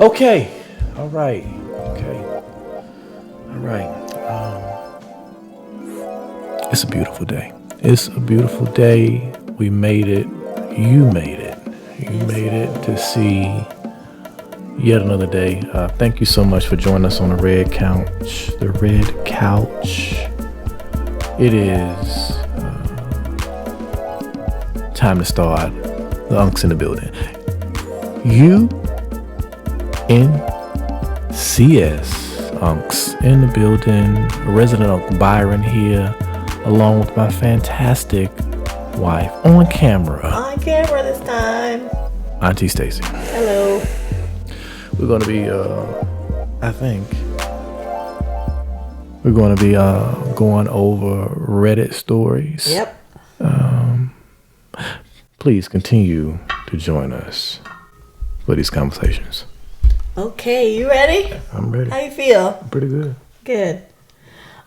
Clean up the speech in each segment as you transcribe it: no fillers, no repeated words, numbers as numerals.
Okay. All right. Okay. All right. It's a beautiful day. It's a beautiful day. We made it. You made it. You made it to see yet another day. Thank you so much for joining us on the Red Couch. The Red Couch. It is time to start. The Unks in the building. UNCS Unks in the building. Resident Uncle Byron here, along with my fantastic wife on camera. On camera this time. Auntie Stacy. Hello. We're going to be, I think, we're going to be going over Reddit stories. Yep. Please continue to join us for these conversations. Okay, you ready? I'm ready. How you feel? Pretty good. Good.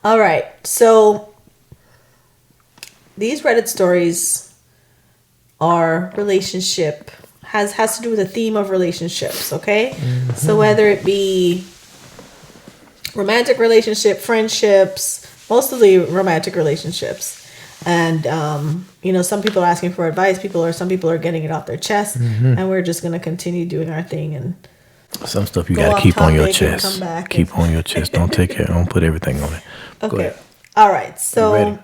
All right. So these Reddit stories are relationship has to do with the theme of relationships, okay? Mm-hmm. So whether it be romantic relationship, friendships, mostly romantic relationships. And, some people are asking for advice. Some people are getting it off their chest. Mm-hmm. And we're just going to continue doing our thing. And some stuff you got to keep on your chest. Keep on your chest. Don't don't put everything on it. Okay. All right. So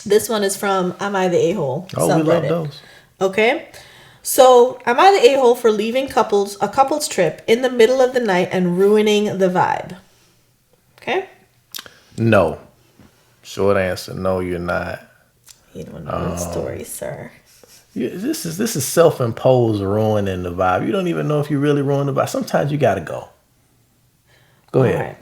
this one is from Am I the A-Hole? Oh, we love those. Okay. So am I the A-hole for leaving a couple's trip in the middle of the night and ruining the vibe? Okay. No. Short answer, no, you're not. You don't know the story, sir. This is self-imposed ruining the vibe. You don't even know if you really ruined the vibe. Sometimes you gotta go. Go ahead. All right.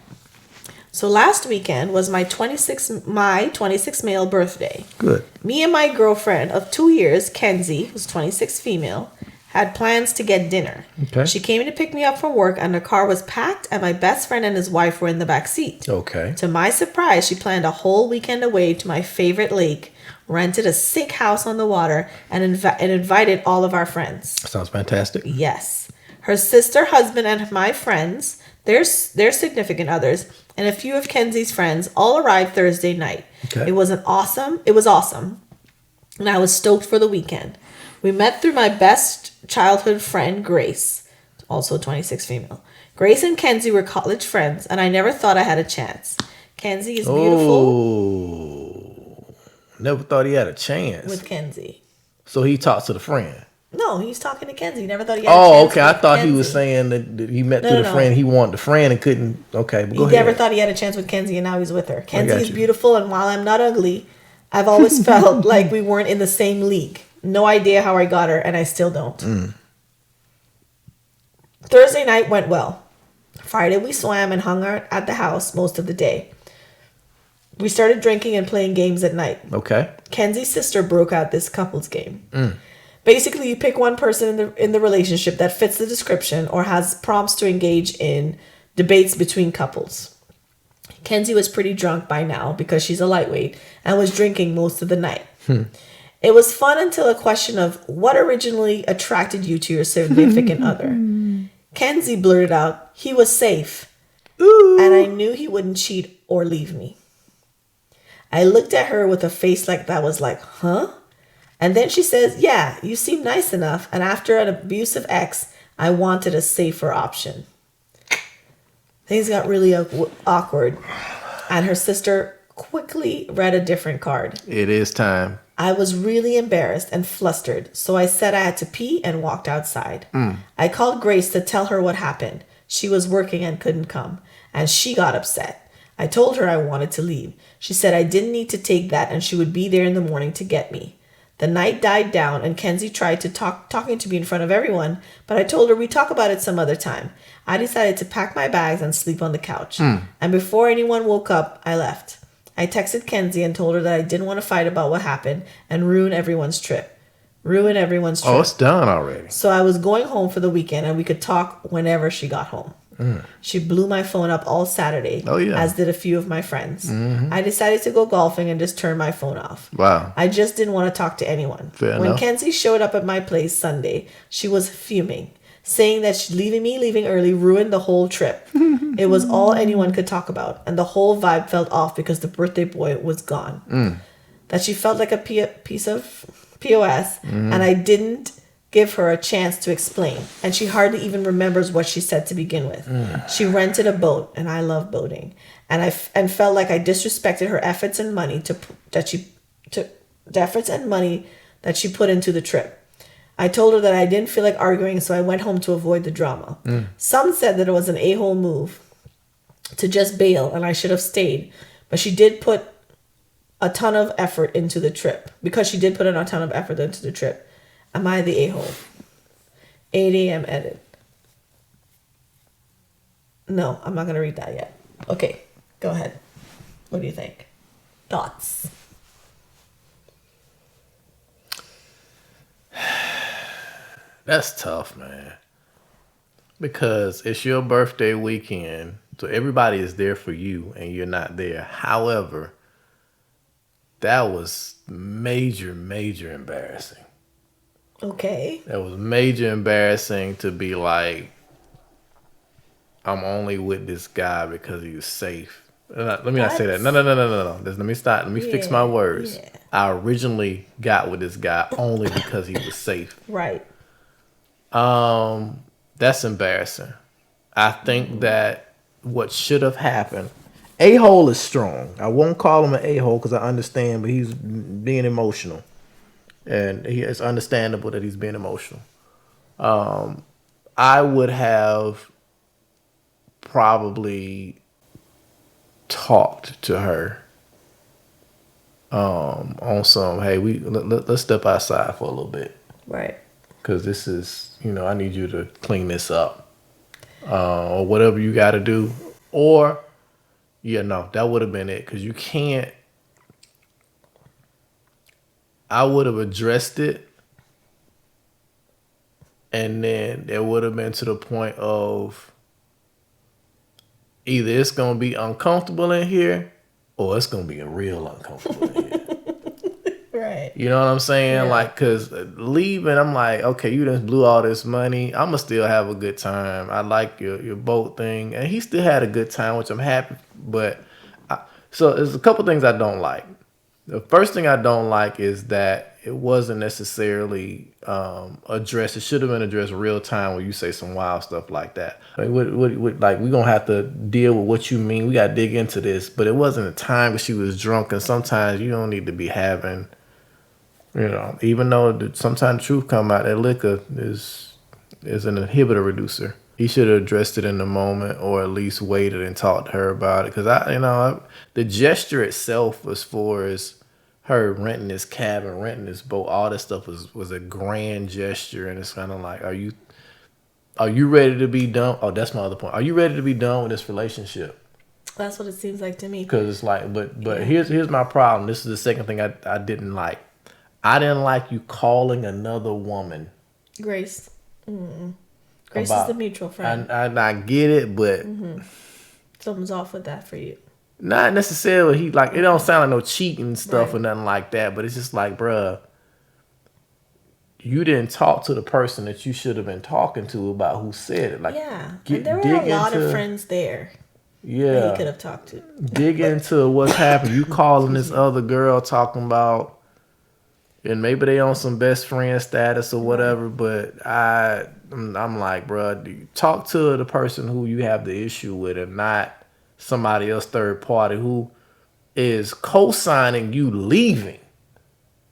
So last weekend was my 26th male birthday. Good. Me and my girlfriend of 2 years, Kenzie, who's 26 female, had plans to get dinner. Okay. She came to pick me up from work and the car was packed and my best friend and his wife were in the back seat. Okay. To my surprise, she planned a whole weekend away to my favorite lake, rented a sick house on the water, and invited all of our friends. Sounds fantastic. Yes. Her sister, husband, and my friends, their significant others, and a few of Kenzie's friends all arrived Thursday night. Okay. It was awesome. And I was stoked for the weekend. We met through my best childhood friend, Grace, also 26 female. Grace and Kenzie were college friends, and I never thought I had a chance. Kenzie is beautiful. Oh, never thought he had a chance. With Kenzie. So he talked to the friend. No, he was talking to Kenzie. He never thought he had a chance. Oh, okay. I thought Kenzie. He was saying that he met through the friend. He wanted the friend and couldn't. Okay, but go ahead. He never thought he had a chance with Kenzie, and now he's with her. Kenzie is beautiful, and while I'm not ugly, I've always felt like we weren't in the same league. No idea how I got her, and I still don't. Thursday night went well. Friday we swam and hung out at the house most of the day. We started drinking and playing games at night. Okay. Kenzie's sister broke out this couples game. Basically, you pick one person in the relationship that fits the description or has prompts to engage in debates between couples. Kenzie was pretty drunk by now because she's a lightweight and was drinking most of the night. It was fun until a question of what originally attracted you to your significant other. Kenzie blurted out, he was safe. Ooh. And I knew he wouldn't cheat or leave me. I looked at her with a face like that was like, huh? And then she says, yeah, you seem nice enough. And after an abusive ex, I wanted a safer option. Things got really awkward. And her sister quickly read a different card. It is time. I was really embarrassed and flustered, so I said I had to pee and walked outside. I called Grace to tell her what happened. She was working and couldn't come, and she got upset. I told her I wanted to leave. She said I didn't need to take that and she would be there in the morning to get me. The night died down and Kenzie tried to talking to me in front of everyone, but I told her we'd talk about it some other time. I decided to pack my bags and sleep on the couch. And before anyone woke up, I left. I texted Kenzie and told her that I didn't want to fight about what happened and ruin everyone's trip. Oh, it's done already. So I was going home for the weekend and we could talk whenever she got home. She blew my phone up all Saturday, as did a few of my friends. I decided to go golfing and just turn my phone off. Wow. I just didn't want to talk to anyone. Fair when enough. Kenzie showed up at my place Sunday, she was fuming. saying that leaving early ruined the whole trip. It was all anyone could talk about, and the whole vibe felt off because the birthday boy was gone. That she felt like a piece of POS, and I didn't give her a chance to explain, and she hardly even remembers what she said to begin with. She rented a boat, and I love boating, and felt like I disrespected her efforts and money that she put into the trip. I told her that I didn't feel like arguing, so I went home to avoid the drama. Some said that it was an a-hole move to just bail and I should have stayed, but she did put a ton of effort into the trip. Am I the a-hole? 8 a.m. edit. No, I'm not going to read that yet. Okay, go ahead. What do you think? Thoughts? That's tough, man. Because it's your birthday weekend, so everybody is there for you and you're not there. However, that was major embarrassing. Okay. That was major embarrassing to be like, I'm only with this guy because he was safe. Let me not say that. No. Let me stop. Let me fix my words. Yeah. I originally got with this guy only because he was safe. Right. That's embarrassing. I think that what should have happened, a-hole is strong. I won't call him an a-hole because I understand, but he's being emotional. And it's understandable that he's being emotional. I would have probably talked to her on some, hey, let's step outside for a little bit. Right. Because this is, I need you to clean this up. Or whatever you got to do. Or, that would have been it. Because you can't. I would have addressed it. And then it would have been to the point of either it's going to be uncomfortable in here or it's going to be real uncomfortable in here. Right. You know what I'm saying? Yeah. Like, because leaving, I'm like, okay, you done blew all this money. I'm going to still have a good time. I like your boat thing. And he still had a good time, which I'm happy. But, so there's a couple things I don't like. The first thing I don't like is that it wasn't necessarily addressed. It should have been addressed real time when you say some wild stuff like that. Like, we're going to have to deal with what you mean. We got to dig into this. But it wasn't a time when she was drunk. And sometimes you don't need to be having... even though sometimes the truth come out, that liquor is an inhibitor reducer. He should have addressed it in the moment, or at least waited and talked to her about it. Because the gesture itself, as far as her renting this cabin, renting this boat, all that stuff was a grand gesture, and it's kind of like, are you ready to be done? Oh, that's my other point. Are you ready to be done with this relationship? That's what it seems like to me. Because it's like, but yeah. Here's my problem. This is the second thing I didn't like. I didn't like you calling another woman Grace. Mm-mm. Grace is the mutual friend. I get it, but something's off with that for you. Not necessarily. It don't sound like no cheating stuff or nothing like that. But it's just like, bruh, you didn't talk to the person that you should have been talking to about who said it. Like, yeah, and there were a lot of friends there. Yeah, that he could have talked to. Dig into what's happened. You calling this other girl talking about. And maybe they on some best friend status or whatever, but I'm like, bro, talk to the person who you have the issue with and not somebody else third party who is co-signing you leaving,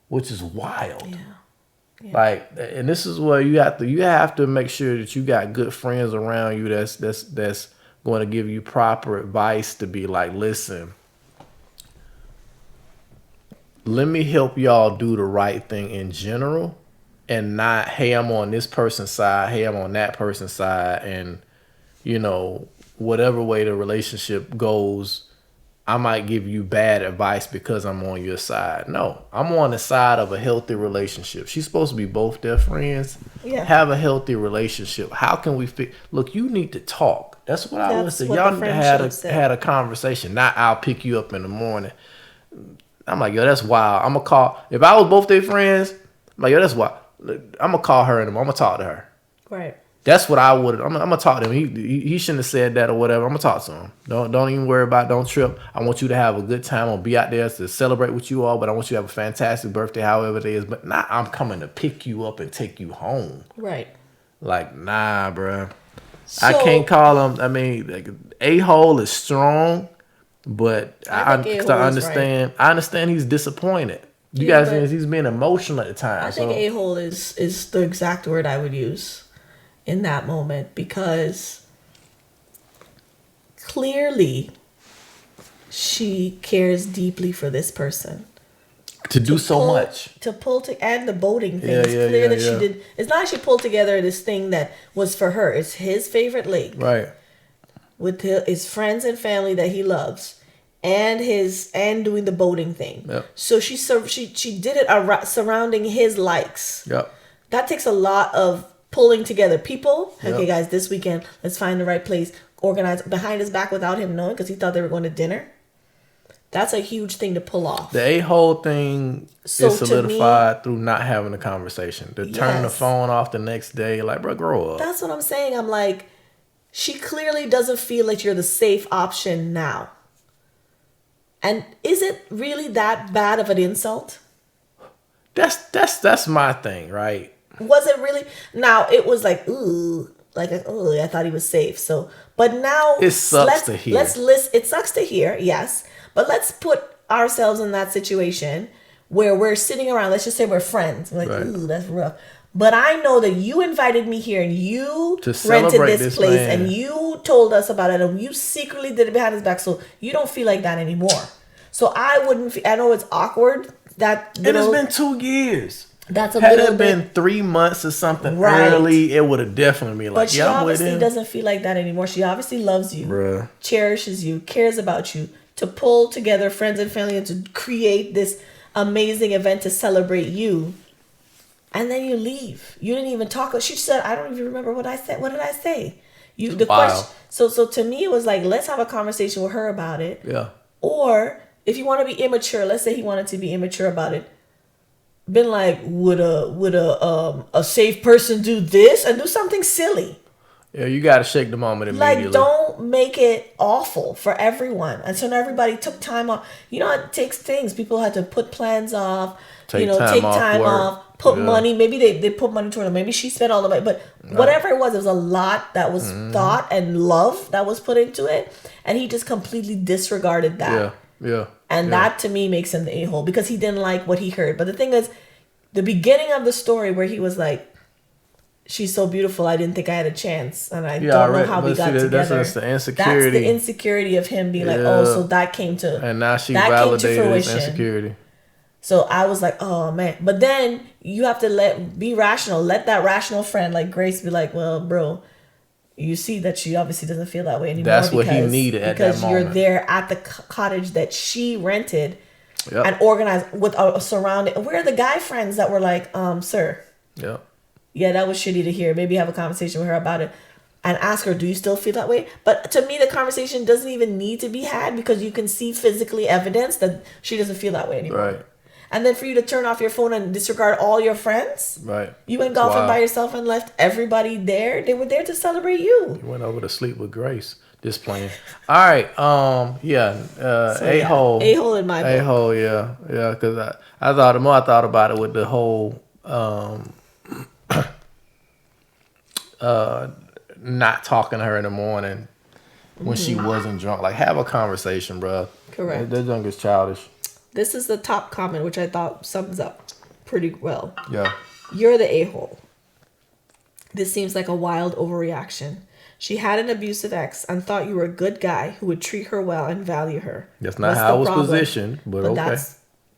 which is wild. Yeah. Like, and this is where you have to make sure that you got good friends around you that's going to give you proper advice to be like, listen, let me help y'all do the right thing in general and not, hey, I'm on this person's side, hey, I'm on that person's side, and, whatever way the relationship goes, I might give you bad advice because I'm on your side. No, I'm on the side of a healthy relationship. She's supposed to be both their friends. Yeah. Have a healthy relationship. How can we look, you need to talk. That's what I would say. Y'all need to had a conversation. Not I'll pick you up in the morning. I'm like, yo, that's wild. I'm going to call. If I was both their friends, I'm like, yo, that's wild. I'm going to call her in the morning. I'm going to talk to her. Right. That's what I would. I'm gonna talk to him. He shouldn't have said that or whatever. I'm gonna talk to him. Don't even worry about. Don't trip. I want you to have a good time. I'll be out there to celebrate with you all. But I want you to have a fantastic birthday, however it is. But not I'm coming to pick you up and take you home. Right. Like nah, bruh. So, I can't call him. I mean, like, a-hole is strong, but I understand. Right. I understand he's disappointed. You guys, he's being emotional at the time. I think a-hole is the exact word I would use in that moment, because clearly she cares deeply for this person. To do so much. To pull to, and the boating thing. It's clear that she did. It's not like she pulled together this thing that was for her. It's his favorite lake. Right. With his friends and family that he loves. And doing the boating thing. Yep. So she did it surrounding his likes. Yep. That takes a lot of pulling together people. Okay, guys, this weekend, let's find the right place. Organize behind his back without him knowing, because he thought they were going to dinner. That's a huge thing to pull off. The a-hole thing is solidified through not having a conversation. To turn the phone off the next day, like, bro, grow up. That's what I'm saying. I'm like, she clearly doesn't feel like you're the safe option now. And is it really that bad of an insult? That's my thing, right? Was it really? Now it was like, ooh, I thought he was safe. So, but now it sucks to hear. It sucks to hear, yes. But let's put ourselves in that situation where we're sitting around. Let's just say we're friends. We're like, ooh, that's rough. But I know that you invited me here and you rented this place and you told us about it and you secretly did it behind his back. So you don't feel like that anymore. So I wouldn't. I know it's awkward. It has been 2 years. That's a had little it bit, been 3 months or something early, it would have definitely been like, but she obviously doesn't feel like that anymore. She obviously loves you, bruh. Cherishes you, cares about you. To pull together friends and family and to create this amazing event to celebrate you, and then you leave. You didn't even talk. She said, "I don't even remember what I said. What did I say?" Question. So to me, it was like, let's have a conversation with her about it. Yeah. Or if you want to be immature, let's say he wanted to be immature about it. Been like, would a safe person do this and do something silly? Yeah, you got to shake the moment immediately. Like, don't make it awful for everyone. And so now everybody took time off. You know, it takes things. People had to put plans off. Take time off. Put money. Maybe they put money toward it. Maybe she spent all the money. But whatever it was a lot that was thought and love that was put into it. And he just completely disregarded that. Yeah. And that to me makes him the a-hole, because he didn't like what he heard. But the thing is, the beginning of the story where he was like, she's so beautiful, I didn't think I had a chance. And I don't know how we got together. That's the insecurity. That's the insecurity of him being like, oh, so that came to and now she validated his insecurity. So I was like, oh, man. But then you have to be rational. Let that rational friend like Grace be like, well, bro, you see that she obviously doesn't feel that way anymore. That's what he needed at that moment. Because you're there at the cottage that she rented and organized with a surrounding. Where are the guy friends that were like, sir? Yep. Yeah, that was shitty to hear. Maybe have a conversation with her about it and ask her, do you still feel that way? But to me, the conversation doesn't even need to be had, because you can see physically evidence that she doesn't feel that way anymore. Right. And then for you to turn off your phone and disregard all your friends. Right. You went golfing by yourself and left everybody there. They were there to celebrate you. You went over to sleep with Grace. Just playing. All right. A-hole. A-hole in my book. A-hole, yeah. Yeah, because I thought, the more I thought about it with the whole not talking to her in the morning when she wasn't drunk. Like, have a conversation, bro. Correct. That junk is childish. This is the top comment, which I thought sums up pretty well. Yeah. You're the a-hole. This seems like a wild overreaction. She had an abusive ex and thought you were a good guy who would treat her well and value her. That's not how I was positioned, but okay.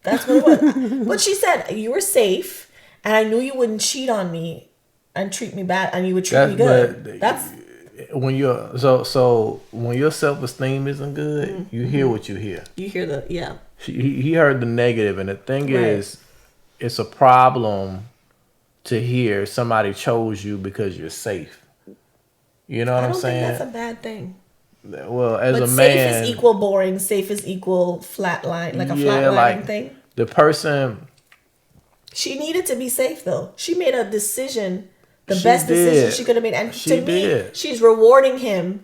That's what it was. But she said, you were safe, and I knew you wouldn't cheat on me and treat me bad, and you would treat me good. That's when you're so when your self-esteem isn't good, you hear what you hear. You hear he heard the negative, and the thing is, it's a problem to hear somebody chose you because you're safe. You know what I'm saying? I don't think that's a bad thing. Well, as a man, safe is equal boring. Safe is equal flatline, like a flatlining thing. The person. She needed to be safe, though. She made a decision The She best decision did. she could have made. And She to me, did. she's rewarding him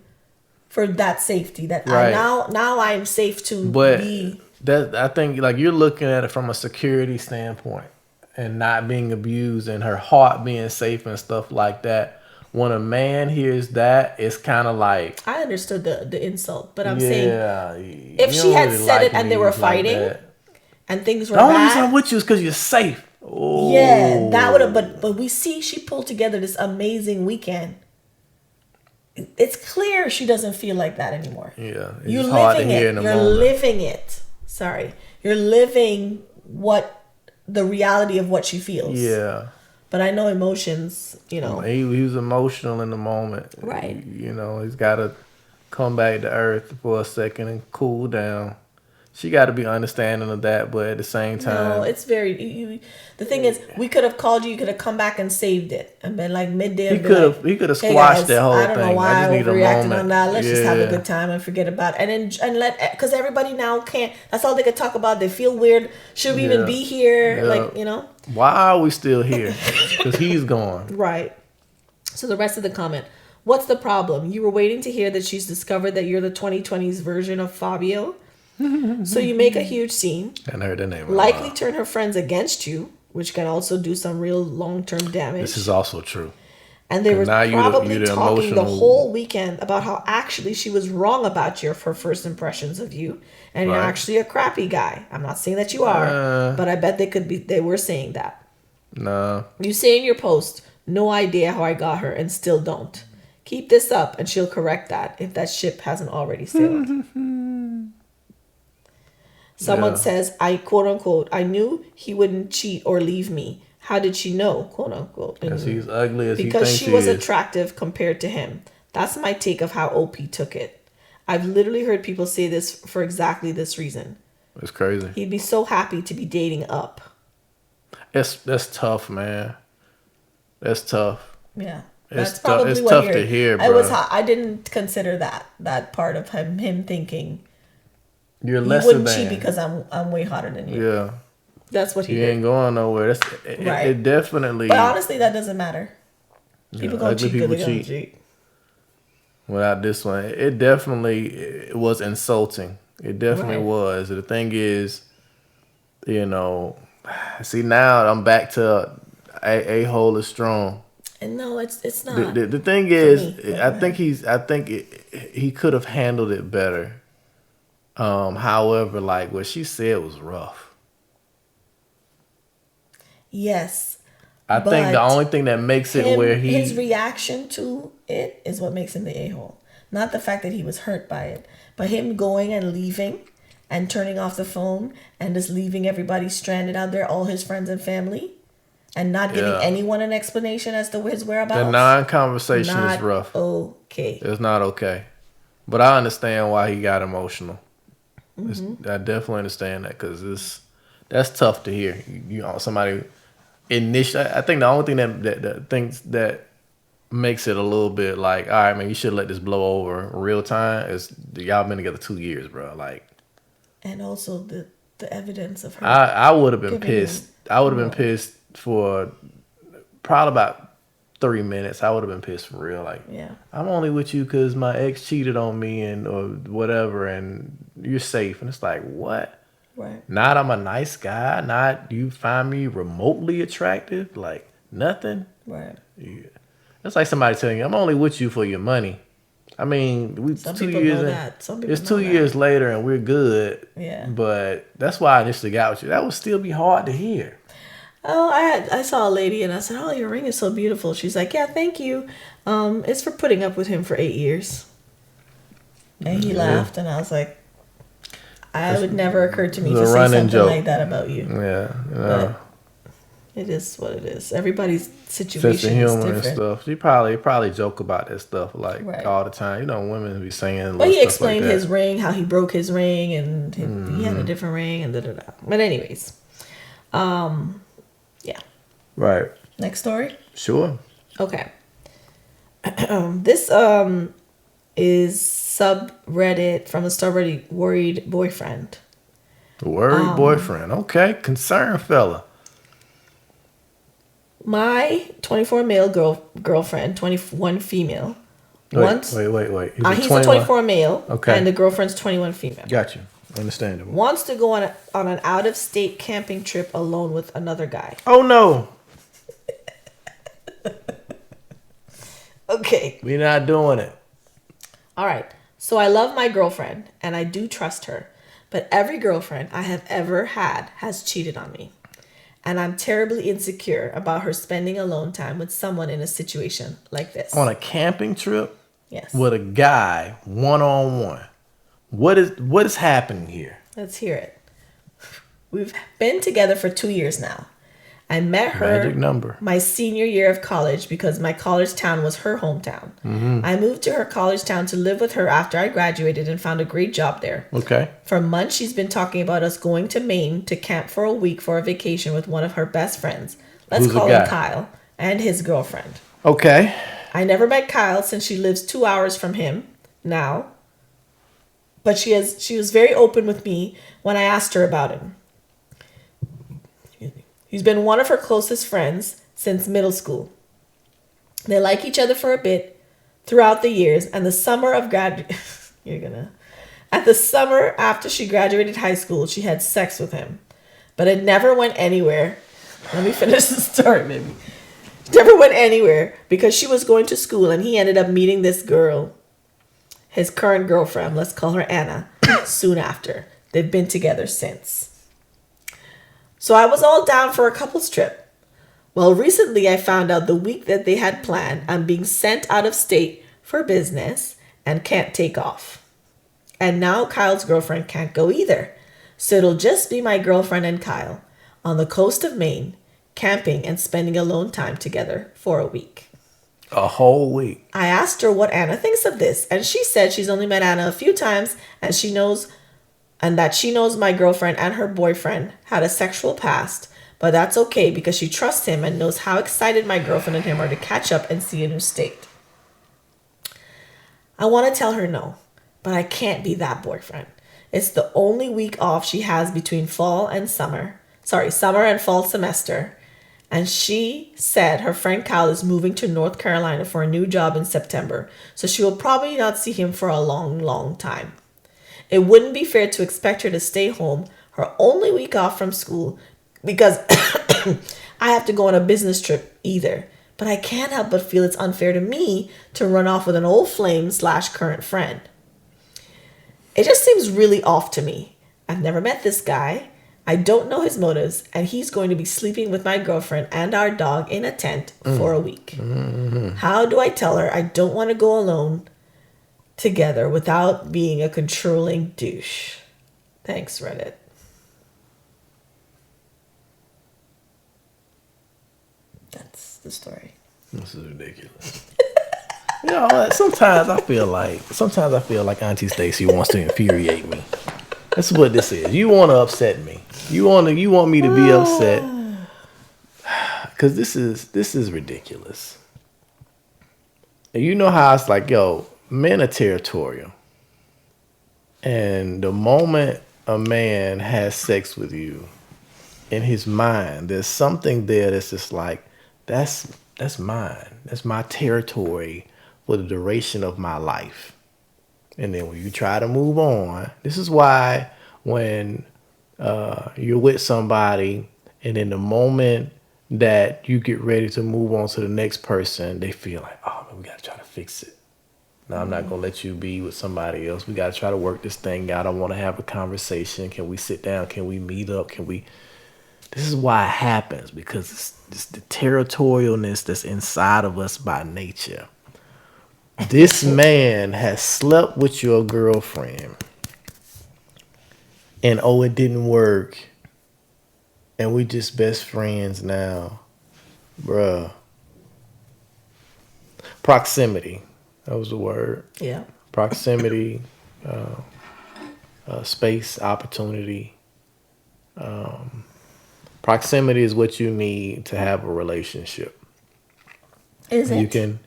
for that safety. That Right. now I'm safe to But be. that I think like you're looking at it from a security standpoint and not being abused and her heart being safe and stuff like that. When a man hears that, it's kind of like I understood the insult, but I'm saying if she had said it and they were fighting and things were the only reason I'm bad. with you is because you're safe. Oh. Yeah, that would have. But we see she pulled together this amazing weekend. It's clear she doesn't feel like that anymore. Yeah, it's You're just hard to living hear it. in the You're moment. living it. Sorry, you're living the reality of what she feels. Yeah. But I know emotions. You know. He was emotional in the moment. Right. You know, he's got to come back to earth for a second and cool down. She got to be understanding of that, but at the same time, No, it's very. The thing is, we could have called you. You could have come back and saved it, and been like midday. he could have Hey squashed guys, that whole I don't thing. know why I just I need a overreacted moment. on that. Let's just have a Yeah. good time and forget about it. And let because everybody now can't. That's all they could talk about. They feel weird. Should we even be here? Yeah. Like, you know. Why are we still here? Because he's gone. Right. So the rest of the comment. What's the problem? You were waiting to hear that she's discovered that you're the 2020s version of Fabio. So you make a huge scene. I heard that name. in a Likely while. turn her friends against you, which can also do some real long-term damage. This is also true. And they were now you the- probably you the talking the emotional- whole weekend about how actually she was wrong about your first impressions of you, and you're Right. actually a crappy guy. I'm not saying that you are, but I bet they were saying that. Nah. You say in your post, "No idea how I got her, and still don't." Keep this up, and she'll correct that if that ship hasn't already sailed. Someone Yeah. says, "I quote unquote, I knew he wouldn't cheat or leave me. How did she know?" Quote unquote. Because he's ugly as he Because thinks she he was is. attractive compared to him. That's my take of how OP took it. I've literally heard people say this for exactly this reason. It's crazy. He'd be so happy to be dating up. That's tough, man. That's tough. Yeah. It's That's probably it's what tough he to heard. hear, I was bro. I didn't consider that part of him thinking You're you lesser wouldn't than. cheat because I'm way hotter than you. Yeah. That's what he You did. ain't going nowhere. Right. It definitely. But honestly, that doesn't matter. People gonna ugly cheat because people they're gonna cheat. cheat. Without this one, it definitely was insulting. It definitely Right. was. The thing is, you know, see now I'm back to a hole is strong. And no, it's not. The thing is, me. I think he could have handled it better. However, like what she said was rough. Yes. I think the But only thing that makes it where his reaction to it is what makes him the a-hole. Not the fact that he was hurt by it, but him going and leaving and turning off the phone and just leaving everybody stranded out there, all his friends and family, and not giving Yeah. anyone an explanation as to his whereabouts. the non-conversation is Not rough. okay. It's not okay. But I understand why he got emotional. I definitely understand that because that's tough to hear. You know, somebody initially. I think the only thing that thinks that makes it a little bit like, all right, man, you should let this blow over real time. Is y'all been together 2 years, bro? Like, And also the evidence of her. I would have been giving pissed. him- I would have been pissed for probably about 3 minutes. I would have been pissed for real. Like, Yeah. I'm only with you because my ex cheated on me and or whatever, and you're safe. And it's like, what? Right. Not I'm a nice guy. Not you find me remotely attractive. Like nothing. Right. That's like somebody telling you, I'm only with you for your money. I mean, Some 2 people years know in. that. Some people It's know 2 that. years later and we're good. Yeah. But that's why I initially got with you. That would still be hard to hear. Oh, I saw a lady and I said, "Oh, your ring is so beautiful." She's like, "Yeah, thank you. It's for putting up with him for 8 years." And he laughed, and I was like, "I would never occur to me it's to a say running something joke. like that about you." Yeah. But it is what it is. Everybody's Sense of situation is humor and different. stuff. She probably joke about that stuff like Right. all the time. You know, women be saying. But he stuff explained like that. his ring, how he broke his ring, and he had a different ring, and da da da. But anyways, yeah. Right. Next story. Sure. Okay. This is subreddit from the subreddit Worried Boyfriend. The worried boyfriend. Okay. Concerned fella. My 24 male girlfriend, 21 female. Wait. He's a 24 male. Okay. And the girlfriend's 21 female. Gotcha. Understandable. Wants to go on an out-of-state camping trip alone with another guy. Oh, no. Okay. We're not doing it. All right. So I love my girlfriend and I do trust her. But every girlfriend I have ever had has cheated on me. And I'm terribly insecure about her spending alone time with someone in a situation like this. On a camping trip? Yes. With a guy, one-on-one. What is happening here? Let's hear it. We've been together for 2 years now. I met her Magic number. my senior year of college because my college town was her hometown. Mm-hmm. I moved to her college town to live with her after I graduated and found a great job there. Okay. For months, she's been talking about us going to Maine to camp for a week for a vacation with one of her best friends. Let's call him Kyle and his girlfriend. Okay. I never met Kyle since she lives 2 hours from him now. But she was very open with me when I asked her about him. He's been one of her closest friends since middle school. They like each other for a bit throughout the years, and the summer after she graduated high school, she had sex with him. But it never went anywhere. Let me finish the story, maybe. It never went anywhere because she was going to school and he ended up meeting this girl, his current girlfriend, let's call her Anna, soon after. They've been together since. So I was all down for a couple's trip. Well, recently I found out the week that they had planned, I'm being sent out of state for business and can't take off. And now Kyle's girlfriend can't go either. So it'll just be my girlfriend and Kyle on the coast of Maine, camping and spending alone time together for a week. A whole week. I asked her what Anna thinks of this, and she said she's only met Anna a few times and that she knows my girlfriend and her boyfriend had a sexual past, but that's okay because she trusts him and knows how excited my girlfriend and him are to catch up and see a new state. I want to tell her no, but I can't be that boyfriend. It's the only week off she has between summer and fall semester. And she said her friend Kyle is moving to North Carolina for a new job in September, so she will probably not see him for a long, long time. It wouldn't be fair to expect her to stay home her only week off from school because I have to go on a business trip either. But I can't help but feel it's unfair to me to run off with an old flame / current friend. It just seems really off to me. I've never met this guy. I don't know his motives, and he's going to be sleeping with my girlfriend and our dog in a tent for a week. Mm-hmm. How do I tell her I don't want to go alone together without being a controlling douche? Thanks, Reddit. That's the story. This is ridiculous. You know, sometimes I feel like Auntie Stacy wants to infuriate me. That's what this is. You want to upset me. You want me to be upset. Cause this is ridiculous. And you know how it's like, yo, men are territorial. And the moment a man has sex with you, in his mind, there's something there that's just like, that's mine. That's my territory for the duration of my life. And then when you try to move on, this is why when you're with somebody and in the moment that you get ready to move on to the next person, they feel like, oh, man, we got to try to fix it. No, I'm not going to let you be with somebody else. We got to try to work this thing out. I want to have a conversation. Can we sit down? Can we meet up? This is why it happens, because it's the territorialness that's inside of us by nature. This man has slept with your girlfriend and it didn't work and we just best friends now. Bruh. Proximity. That was the word. Yeah. Proximity, space, opportunity. Proximity is what you need to have a relationship. Is it?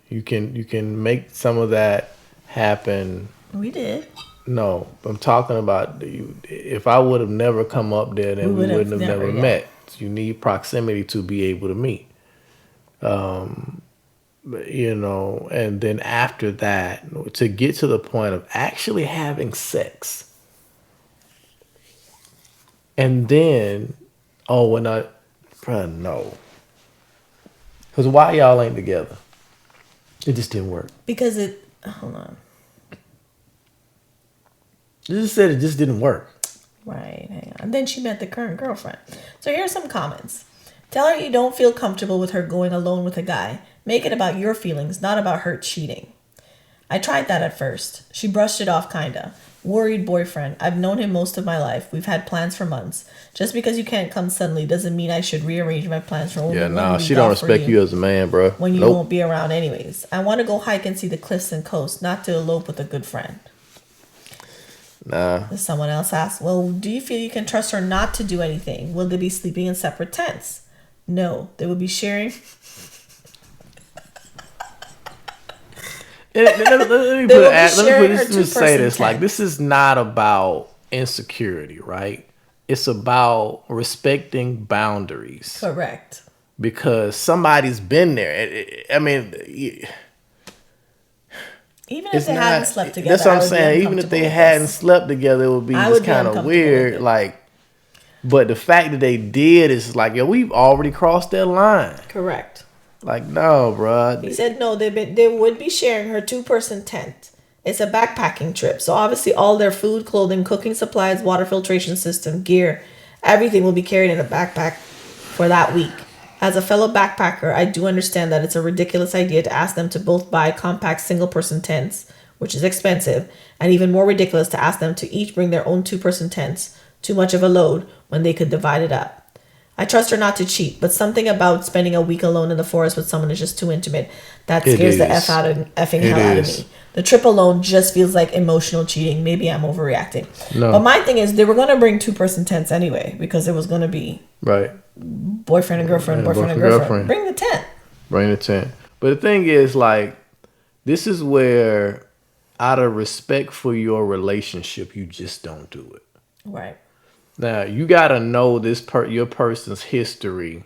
You can make some of that happen. We did. No, I'm talking about if I would have never come up there, then we wouldn't have never met. You need proximity to be able to meet. You know, and then after that, to get to the point of actually having sex. And then, oh, when bruh, no. Because why y'all ain't together? It just didn't work. Because hold on. You just said it just didn't work. Right, hang on. And then she met the current girlfriend. So here's some comments. Tell her you don't feel comfortable with her going alone with a guy. Make it about your feelings, not about her cheating. I tried that at first. She brushed it off kinda. Worried boyfriend. I've known him most of my life. We've had plans for months. Just because you can't come suddenly doesn't mean I should rearrange my plans for Yeah, nah, she don't respect you as a man, bro. When you won't be around anyways. I want to go hike and see the cliffs and coast, not to elope with a good friend. Nah. Someone else asked, well, do you feel you can trust her not to do anything? Will they be sleeping in separate tents? No, they will be sharing. Let me say this. Like, this is not about insecurity, right? It's about respecting boundaries. Correct. Because somebody's been there. I mean, even if they hadn't slept together. That's what I'm saying. Even if they hadn't slept together, it would be just kind of weird. Like, but the fact that they did is like, yo, we've already crossed that line. Correct. Like, no, bro. He said no. They would be sharing her 2-person tent. It's a backpacking trip, so obviously all their food, clothing, cooking supplies, water filtration system, gear, everything will be carried in a backpack for that week. As a fellow backpacker, I do understand that it's a ridiculous idea to ask them to both buy compact single-person tents, which is expensive, and even more ridiculous to ask them to each bring their own 2-person tents, too much of a load, when they could divide it up. I trust her not to cheat, but something about spending a week alone in the forest with someone is just too intimate. That scares the effing hell out of me. The trip alone just feels like emotional cheating. Maybe I'm overreacting. No. But my thing is, they were going to bring 2-person tents anyway, because it was going to be boyfriend and girlfriend, boyfriend and girlfriend. Bring the tent. Bring the tent. But the thing is, like, this is where, out of respect for your relationship, you just don't do it. Right. Now, you got to know your person's history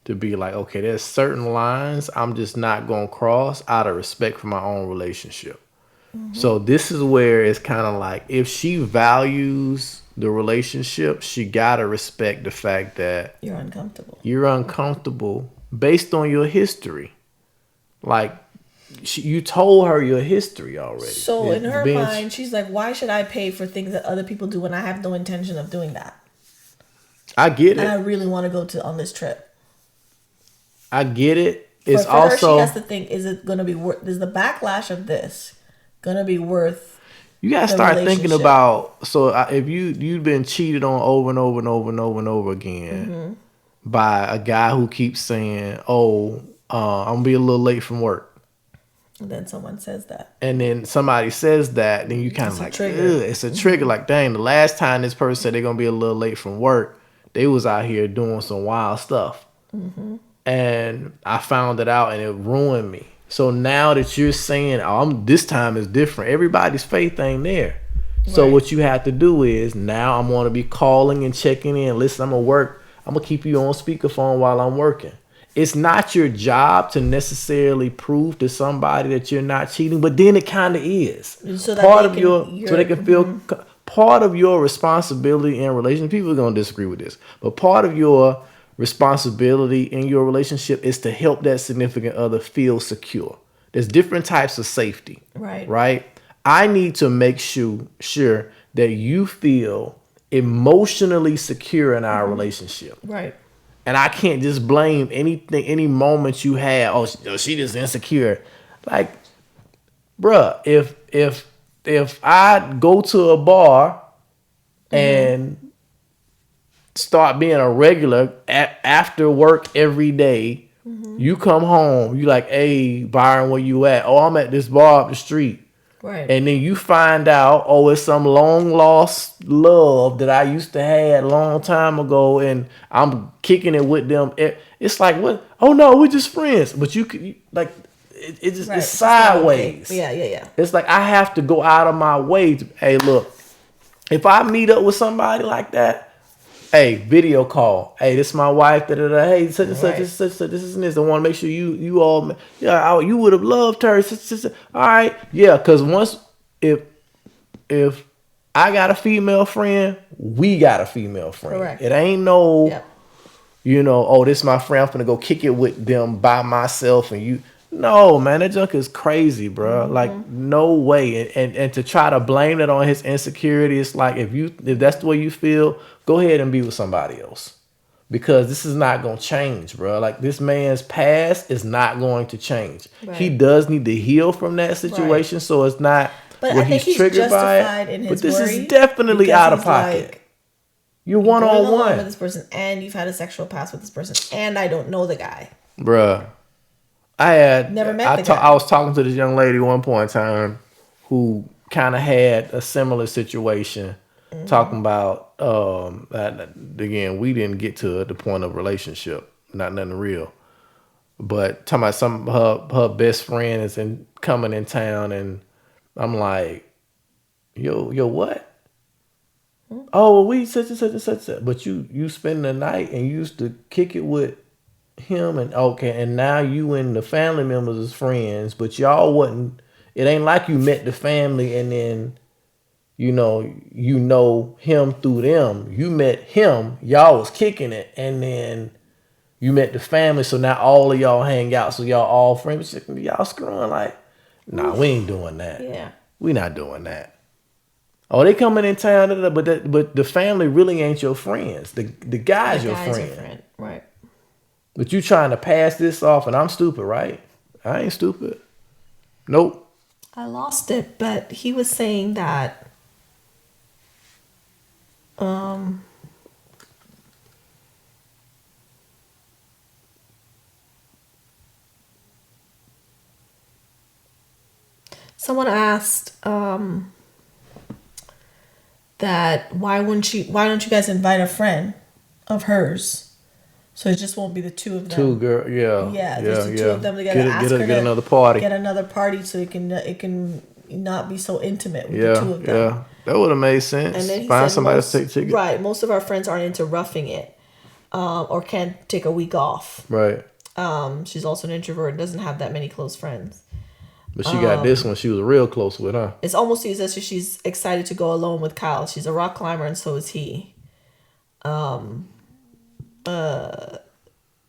to be like, okay, there's certain lines I'm just not going to cross out of respect for my own relationship. Mm-hmm. So this is where it's kind of like, if she values the relationship, she got to respect the fact that you're uncomfortable. You're uncomfortable based on your history. Like, you told her your history already. So in her mind, she's like, why should I pay for things that other people do when I have no intention of doing that? I get it. And I really want to go on this trip. I get it. It's for also... her, she has to think, is it going to be worth... Is the backlash of this going to be worth... You got to start thinking about... So if you've been cheated on over and over and over and over and over again by a guy who keeps saying, I'm going to be a little late from work. And then someone says that. And then somebody says that, then you kind of like, it's a trigger. Like, dang, the last time this person said they're going to be a little late from work, they was out here doing some wild stuff. Mm-hmm. And I found it out and it ruined me. So now that you're saying, this time is different, everybody's faith ain't there. Right. So what you have to do is, now I'm going to be calling and checking in. Listen, I'm going to work. I'm going to keep you on speakerphone while I'm working. It's not your job to necessarily prove to somebody that you're not cheating, but then it kind of is. So they can feel part of your responsibility in relation. People are going to disagree with this, but part of your responsibility in your relationship is to help that significant other feel secure. There's different types of safety, right? I need to make sure that you feel emotionally secure in our relationship, right? And I can't just blame anything, any moment you had. Oh, she just insecure. Like, bruh, if I go to a bar and start being a regular after work every day, you come home, you like, hey, Byron, where you at? Oh, I'm at this bar up the street. Right. And then you find out, it's some long lost love that I used to have a long time ago, and I'm kicking it with them. It's like, what? Oh no, we're just friends. But it's sideways. Yeah. It's like I have to go out of my way to, hey, look, if I meet up with somebody like that, Hey, video call. Hey, this is my wife. Da, da, da. Hey, such and such, Right. this, such, such, this and this. I want to make sure you all, yeah, you would have loved her. All right, yeah, because once if I got a female friend, we got a female friend. Correct. It ain't no, Yep. oh, this is my friend. I'm finna go kick it with them by myself, and you. No, man, that junk is crazy, bro. Like, no way. And to try to blame that on his insecurity, it's like if that's the way you feel, go ahead and be with somebody else. Because this is not gonna change, bro. Like, this man's past is not going to change. Right. He does need to heal from that situation, so it's not But where I think he's he's triggered by justified it. in But his this worry is definitely because out of he's pocket. like, You're going along with one-on-one, this person, and you've had a sexual past with this person, and I don't know the guy. bruh. I had Never met the guy. I was talking to this young lady one point in time who kind of had a similar situation, talking about that, again, we didn't get to the point of relationship, not nothing real, but talking about her best friend is coming in town, and I'm like, yo what? Oh, well, we such and such and such, but you spend the night and you used to kick it with him, and okay, and now you and the family members as friends, but y'all wasn't. It ain't like you met the family and then you know him through them. You met him, y'all was kicking it, and then you met the family. So now all of y'all hang out, so y'all all friends. Y'all screwing like, nah, we ain't doing that. Yeah. We not doing that. Oh, they coming in town, but the family really ain't your friends. The guy's your friend. Right. But you trying to pass this off, and I'm stupid, right? I ain't stupid. Nope. I lost it, but he was saying that someone asked that why don't you guys invite a friend of hers? So it just won't be the two of them. Two girl, Yeah, just the two of them together. Get another party. Get another party so it can not be so intimate with the two of them. Yeah, that would have made sense. And then he Find said somebody to take it. Right, most of our friends aren't into roughing it, or can't take a week off. Right. She's also an introvert and doesn't have that many close friends. But she got this one. She was real close with, huh? It's almost as if she's excited to go alone with Kyle. She's a rock climber, and so is he.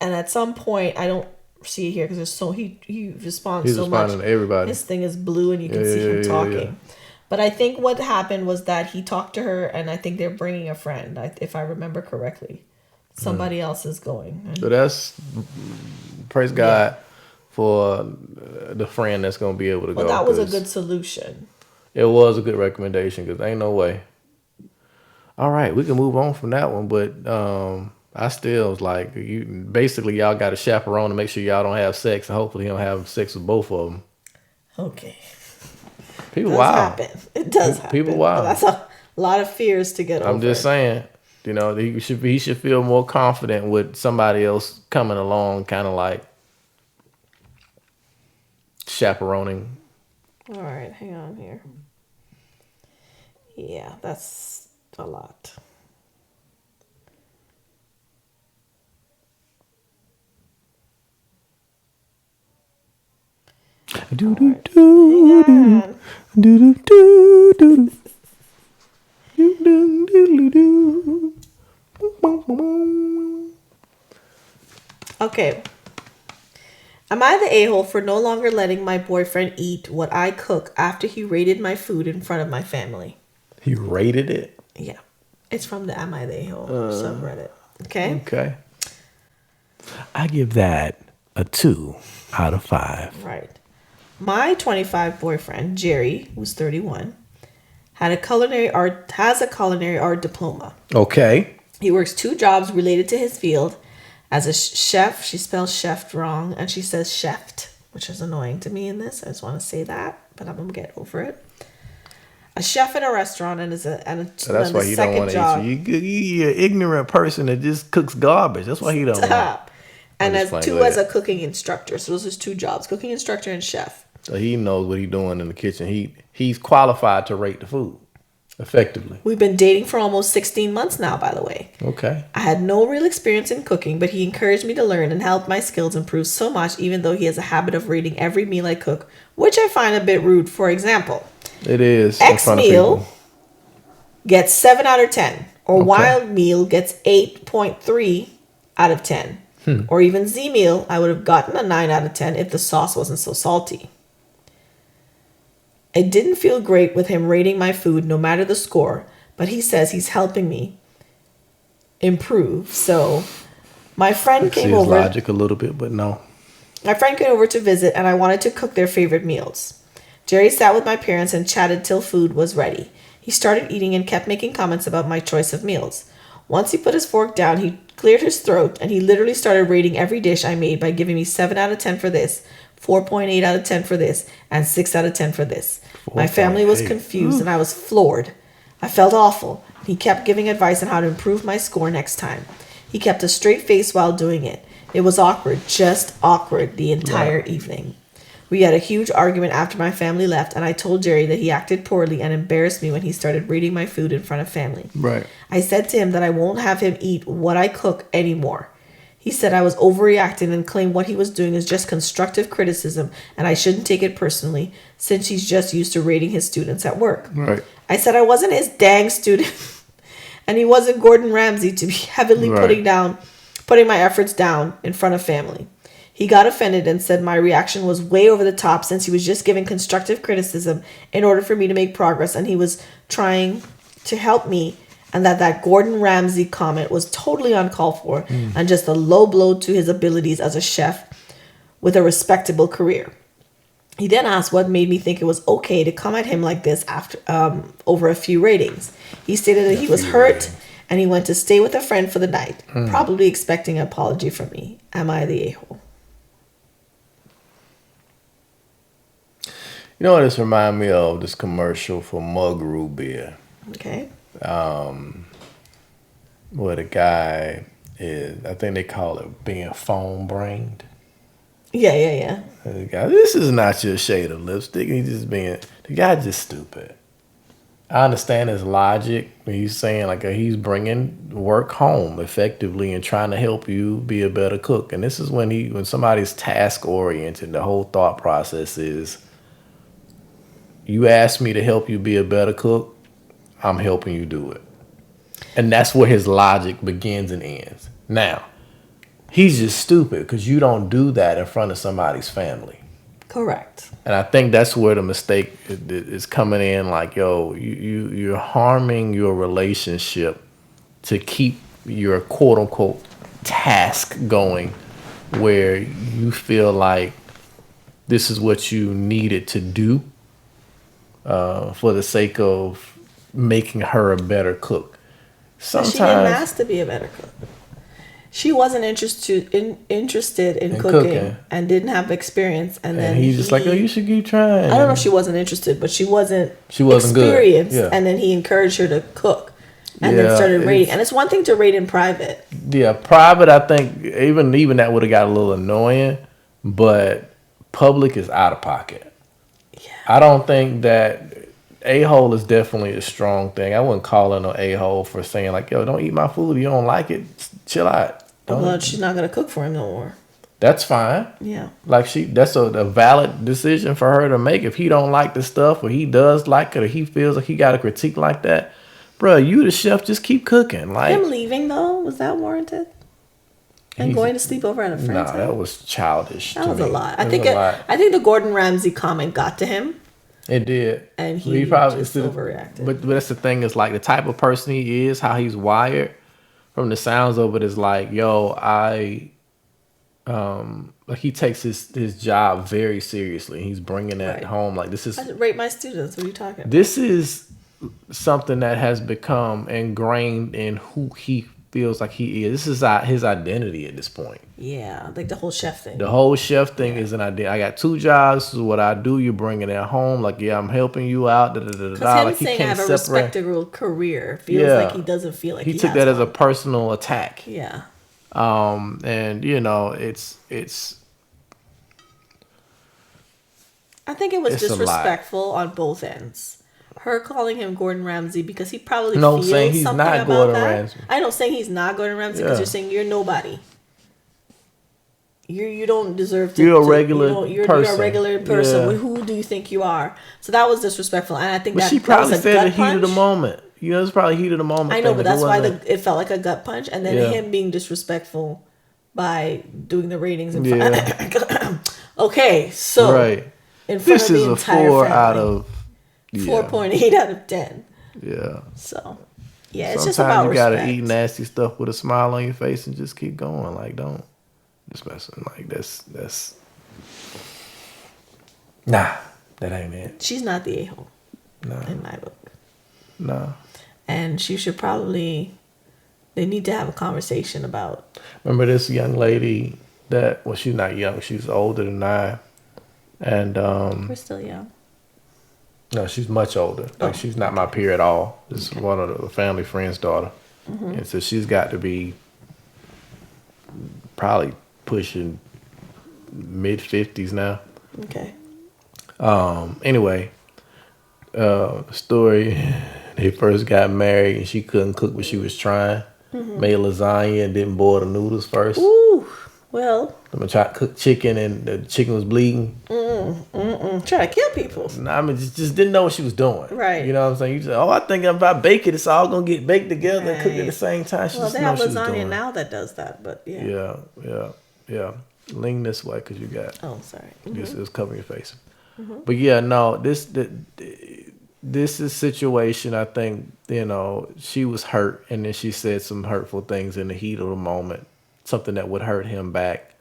And at some point, I don't see it here because he responds He's so much. responding to everybody. His thing is blue, and you can see him talking. Yeah. But I think what happened was that he talked to her, and I think they're bringing a friend, if I remember correctly. Somebody else is going. So that's, praise God for the friend that's going to be able to go. Well, that was a good solution. It was a good recommendation because ain't no way. All right, we can move on from that one, but I still was like, y'all got a chaperone to make sure y'all don't have sex, and hopefully he don't have sex with both of them. Okay. People wild. It does happen. People wild. That's a lot of fears to get over. I'm just saying, he should feel more confident with somebody else coming along, kind of like chaperoning. All right, hang on here. Yeah, that's a lot. Do do do do do do do do do do. Okay. Am I the a-hole for no longer letting my boyfriend eat what I cook after he raided my food in front of my family? He rated it? Yeah. It's from the Am I the a-hole subreddit. Okay? Okay. I give that a 2 out of 5. Right. My 25 boyfriend, Jerry, who's 31, has a culinary art diploma. Okay. He works 2 jobs related to his field. As a chef, she spells chef wrong, and she says chefed, which is annoying to me in this. I just want to say that, but I'm going to get over it. A chef in a restaurant So that's why you don't want to eat. You're an ignorant person that just cooks garbage. That's why he don't want. And as a cooking instructor. So those are his 2 jobs, cooking instructor and chef. So he knows what he's doing in the kitchen. He's qualified to rate the food. Effectively. We've been dating for almost 16 months now, by the way. Okay. I had no real experience in cooking, but he encouraged me to learn and helped my skills improve so much, even though he has a habit of rating every meal I cook, which I find a bit rude. For example, It is X in front meal of people. gets 7 out of 10, or Okay. Y meal gets 8.3 out of 10. Or even Z meal, I would have gotten a 9 out of 10 if the sauce wasn't so salty. It didn't feel great with him rating my food no matter the score, but he says he's helping me improve. So my friend See came his over. logic a little bit, but no. My friend came over to visit and I wanted to cook their favorite meals. Jerry sat with my parents and chatted till food was ready. He started eating and kept making comments about my choice of meals. Once he put his fork down, he cleared his throat and he literally started rating every dish I made by giving me 7 out of 10 for this, 4.8 out of 10 for this, and 6 out of 10 for this. My family was 4.8. confused and I was floored. I felt awful. He kept giving advice on how to improve my score next time. He kept a straight face while doing it. It was awkward, just awkward the entire evening. We had a huge argument after my family left, and I told Jerry that he acted poorly and embarrassed me when he started rating my food in front of family. Right. I said to him that I won't have him eat what I cook anymore. He said I was overreacting and claimed what he was doing is just constructive criticism and I shouldn't take it personally since he's just used to rating his students at work. Right. I said I wasn't his dang student and he wasn't Gordon Ramsay to be heavily putting my efforts down in front of family. He got offended and said my reaction was way over the top since he was just giving constructive criticism in order for me to make progress and he was trying to help me, and that Gordon Ramsay comment was totally uncalled for and just a low blow to his abilities as a chef with a respectable career. He then asked what made me think it was okay to come at him like this after over a few ratings. He stated that he was hurt and he went to stay with a friend for the night, probably expecting an apology from me. Am I the a-hole? You know what this remind me of? This commercial for Mug Root beer. Okay. Where the guy is, I think they call it being phone-brained. Yeah. The guy, this is not your shade of lipstick. He's just being, the guy's just stupid. I understand his logic when he's saying like he's bringing work home effectively and trying to help you be a better cook. And this is when somebody's task oriented, the whole thought process is, you asked me to help you be a better cook, I'm helping you do it. And that's where his logic begins and ends. Now, he's just stupid because you don't do that in front of somebody's family. Correct. And I think that's where the mistake is coming in. Like, yo, you're harming your relationship to keep your quote unquote task going, where you feel like this is what you needed to do for the sake of making her a better cook. Sometimes she didn't ask to be a better cook. She wasn't interested in cooking and didn't have experience. And then he's just like, oh, you should keep trying. I don't know if she wasn't interested, but she wasn't experienced. Good. Yeah. And then he encouraged her to cook and then started rating. And it's one thing to rate in private. Yeah, private, I think, even that would have got a little annoying. But public is out of pocket. Yeah. I don't think that a-hole is definitely a strong thing. I wouldn't call her no a-hole for saying like, yo, don't eat my food. You don't like it. Chill out. Well, she's not going to cook for him no more. That's fine. Yeah. Like that's a valid decision for her to make. If he don't like the stuff or he does like it or he feels like he got a critique like that, bro, you the chef, just keep cooking. Like him leaving though, was that warranted? And going to sleep over at a friend's house? That was childish. That was a lot. I think the Gordon Ramsay comment got to him. It did. And he probably just overreacted. But that's the thing, is like the type of person he is, how he's wired, from the sounds of it, is like, yo, like he takes his job very seriously. He's bringing that home. Like, this is... I rate my students. What are you talking about? This is something that has become ingrained in who he feels like he is. This is his identity at this point. Yeah, like the whole chef thing. The whole chef thing is an idea. I got 2 jobs. This is what I do. You're bringing it home. Like, yeah, I'm helping you out. Because him like, saying I have a respectable career feels like he doesn't feel like he took that as a personal attack. Yeah. And you know, it's. I think it was disrespectful on both ends. her calling him Gordon Ramsay because he probably No, feels saying he's something not about Gordon that. Ramsay. I know, saying he's not Gordon Ramsay because Yeah. you're saying you're nobody. You don't deserve to. You're a regular You're person. a regular person. Yeah. Who do you think you are? So that was disrespectful, and I think But that she that probably was a said gut the heat of the punch. moment. You know, it's probably heat of the moment. I know, thing. but If it that's why wasn't- it felt like a gut punch, and then Yeah. him being disrespectful by doing the ratings in Yeah. front. Okay, so Right. in front This of is the a entire 4 family, out of 4.8 out of 10. Yeah. So yeah, it's Sometimes just about you gotta respect. eat nasty stuff with a smile on your face and just keep going. Like, don't just messing. Like that's nah. That ain't it. She's not the a-hole Nah. in my book, Nah. and she should probably. They need to have a conversation about. Remember this young lady that she's not young. She's older than I, and We're still young. no, she's much older. Like she's not my peer at all. This is one of the family friend's daughter, and so she's got to be probably pushing mid-50s now. Okay. Anyway, story. They first got married and she couldn't cook what she was trying. Made lasagna and didn't boil the noodles first. Ooh. Well. I'm gonna try to cook chicken and the chicken was bleeding. Try to kill people. Nah, I mean, just didn't know what she was doing. Right. You know what I'm saying? You just, I think if I bake it, it's all gonna get baked together and cooked at Right. the same time. She Well, just they know have what she was lasagna doing. now that does that, but yeah. Yeah. Lean this way because you got Oh, sorry. this is covering your face. But yeah, no, this is situation. I think she was hurt, and then she said some hurtful things in the heat of the moment, something that would hurt him back.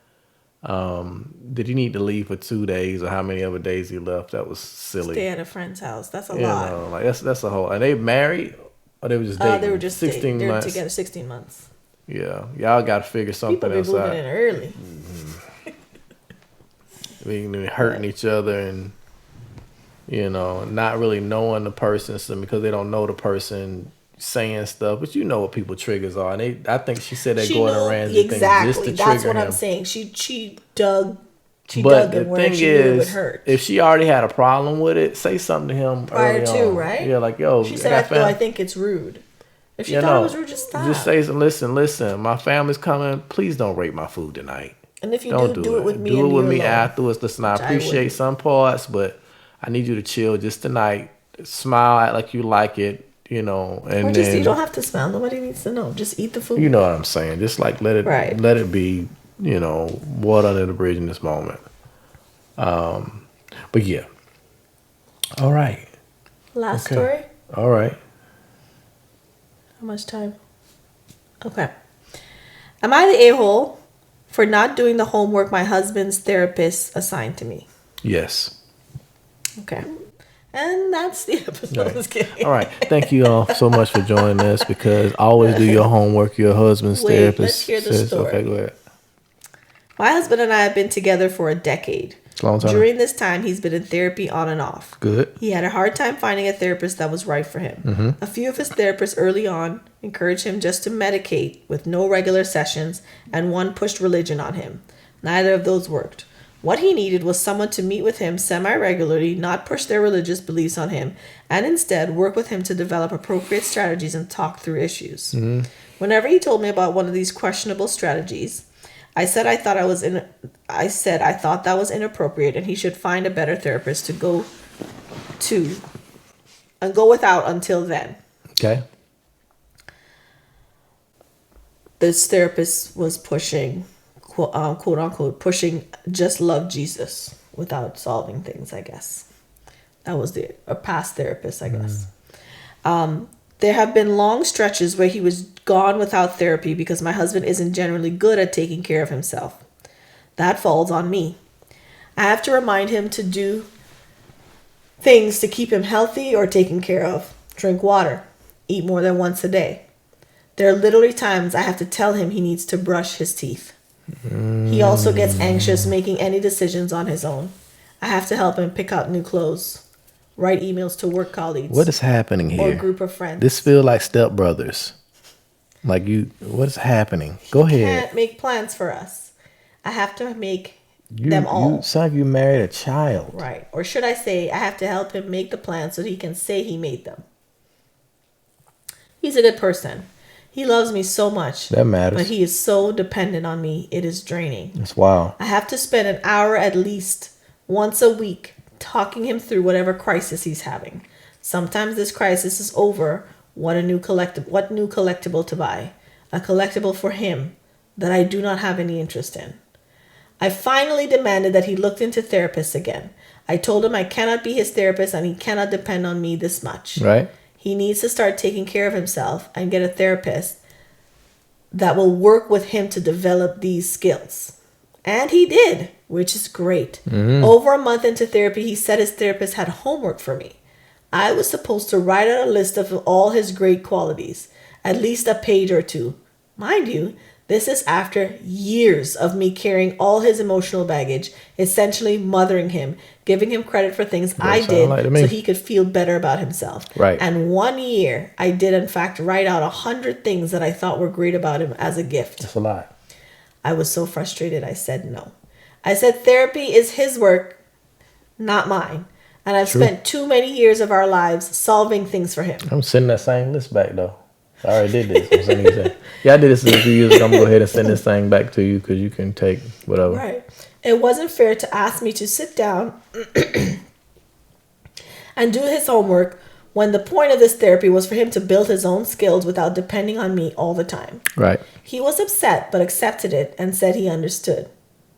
Did he need to leave for 2 days or how many other days he left? That was silly. Stay at a friend's house. That's a You lot. know, like that's a whole. And they married or they were just dating? They were just 16 they were months. together 16 months. Yeah, y'all got to figure something People be else moving out. in early. Being hurting each other and not really knowing the person, so because they don't know the person, saying stuff, but you know what people triggers are, and I think she said that Gordon Ramsay thing just to That's trigger what him. I'm saying. She dug. She But dug in the where thing she knew it would is, hurt. if she already had a problem with it, say something to him Prior early to, on. right? Yeah, like yo, She said, I think it's rude. If she thought it was rude, just stop. Just say, listen, my family's coming. Please don't rape my food tonight. And if you Don't do it with me. Do and it with you me alone. afterwards. Listen, I Which I appreciate wouldn't. some parts, but I need you to chill just tonight. Smile, act like you like it, and Or just, then you don't have to smile. Nobody needs to know. Just eat the food. you know what I'm saying. Just like let it be, water under the bridge in this moment. But yeah. All right. Last Okay. story. All right. How much time? Okay. Am I the a-hole for not doing the homework my husband's therapist assigned to me? Yes. Okay. And that's the episode. Right. Just kidding. All right. Thank you all so much for joining us, because always do your homework. Your husband's Wait, therapist let's hear the says, story. okay, go ahead. My husband and I have been together for a decade. It's a long time. During this time, he's been in therapy on and off. Good. He had a hard time finding a therapist that was right for him. Mm-hmm. A few of his therapists early on encouraged him just to medicate with no regular sessions, and one pushed religion on him. Neither of those worked. What he needed was someone to meet with him semi-regularly, not push their religious beliefs on him, and instead work with him to develop appropriate strategies and talk through issues. Mm-hmm. Whenever he told me about one of these questionable strategies, I said I thought that was inappropriate, and he should find a better therapist to go to and go without until then. Okay. This therapist was pushing, quote unquote, pushing just love Jesus without solving things, I guess. That was a past therapist, I guess. There have been long stretches where he was gone without therapy because my husband isn't generally good at taking care of himself. That falls on me. I have to remind him to do things to keep him healthy or taken care of. Drink water. Eat more than once a day. There are literally times I have to tell him he needs to brush his teeth. He also gets anxious making any decisions on his own. I have to help him pick out new clothes, write emails to work colleagues. What is happening here? Or group of friends. This feel like Step Brothers. Like what is happening? Go ahead. Can't make plans for us. I have to make them all. You sound like you married a child. Right. Or should I say, I have to help him make the plans so he can say he made them. He's a good person. He loves me so much. That matters. But he is so dependent on me. It is draining. That's wild. I have to spend an hour at least once a week talking him through whatever crisis he's having. Sometimes this crisis is over. What new collectible to buy? A collectible for him that I do not have any interest in. I finally demanded that he looked into therapists again. I told him I cannot be his therapist and he cannot depend on me this much. Right. He needs to start taking care of himself and get a therapist that will work with him to develop these skills. And he did, which is great. Mm-hmm. Over a month into therapy, he said his therapist had homework for me. I was supposed to write out a list of all his great qualities, at least a page or two. Mind you, this is after years of me carrying all his emotional baggage, essentially mothering him, giving him credit for things I did so he could feel better about himself. Right. And 1 year, I did in fact write out 100 things that I thought were great about him as a gift. That's a lot. I was so frustrated, I said no. I said therapy is his work, not mine. And I've spent too many years of our lives solving things for him. I'm sending that same list back, though. I already did this. I'm sending you yeah, I did this a few years ago. I'm going to go ahead and send this thing back to you because you can take whatever. Right. It wasn't fair to ask me to sit down and do his homework when the point of this therapy was for him to build his own skills without depending on me all the time. Right. He was upset but accepted it and said he understood.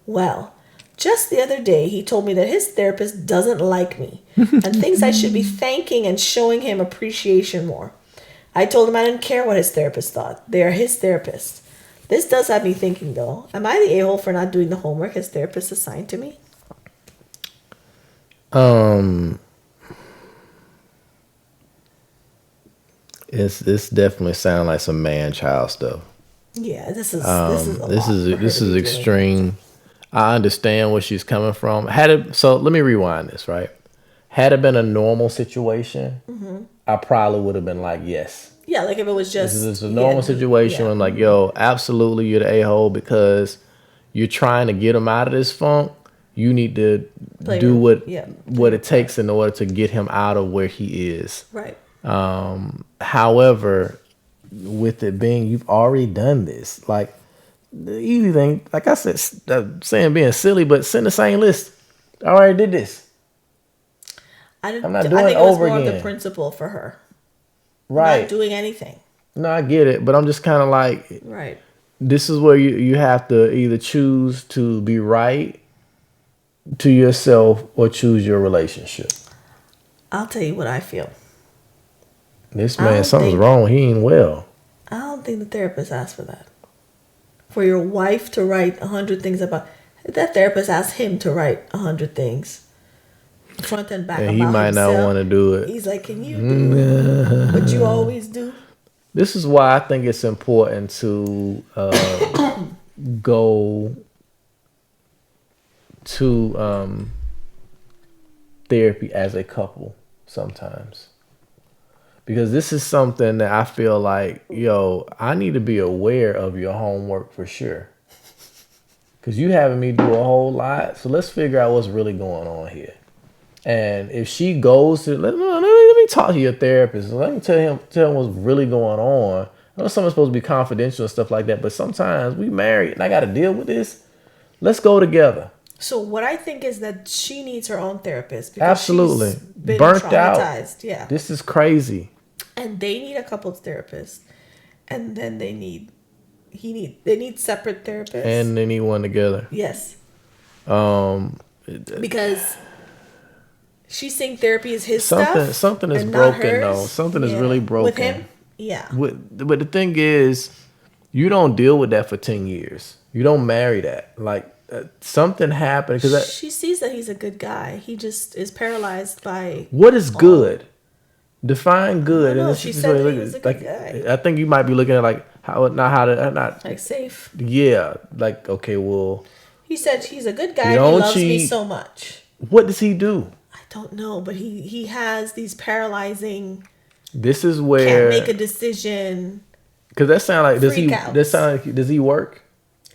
Well, just the other day, he told me that his therapist doesn't like me and thinks I should be thanking and showing him appreciation more. I told him I didn't care what his therapist thought. They are his therapist. This does have me thinking, though. Am I the a-hole for not doing the homework his therapist assigned to me? This definitely sounds like some man-child stuff. Yeah, this is extreme. I understand where she's coming from. So let me rewind this, right? Had it been a normal situation, I probably would have been like, yes. Yeah, like if it was just... This is a normal situation. I'm like, yo, absolutely, you're the a-hole because you're trying to get him out of this funk. You need to do what it takes in order to get him out of where he is. Right. However, with it being, you've already done this. Like, the easy thing, like I said, saying being silly, but send the same list. I already did this. I'm not doing it over again. I think it was more of the principle for her. Right. Not doing anything. No, I get it, but I'm just kind of like, right. This is where you have to either choose to be right to yourself or choose your relationship. I'll tell you what I feel. This man, something's wrong. He ain't well. I don't think the therapist asked for that. For your wife to write 100 things about... That therapist asked him to write 100 things. Front and back about himself. He might not want to do it. He's like, can you do what you always do? This is why I think it's important to go to therapy as a couple sometimes. Because this is something that I feel like, yo, I need to be aware of your homework for sure. Because you having me do a whole lot. So let's figure out what's really going on here. And if she goes to, let me talk to your therapist. Let me tell him what's really going on. I know something's supposed to be confidential and stuff like that. But sometimes we married and I got to deal with this. Let's go together. So what I think is that she needs her own therapist. Because absolutely. She's been burnt traumatized. out. Yeah. This is crazy. And they need a couples therapist. And then they need separate therapists. And they need one together. Yes. Because she's saying therapy is his stuff. Something is broken though. Something is really broken. With him? Yeah. But the thing is, you don't deal with that for 10 years. You don't marry that. Like, something happened. She sees that he's a good guy. He just is paralyzed by... What is good? Define good. No, she said that he was a good guy. I think you might be looking at like like safe. Yeah. Like, okay, well... He said he's a good guy and he loves me so much. What does he do? I don't know, but he has these paralyzing... This is where... Can't make a decision. Because that sounds like... Does he work?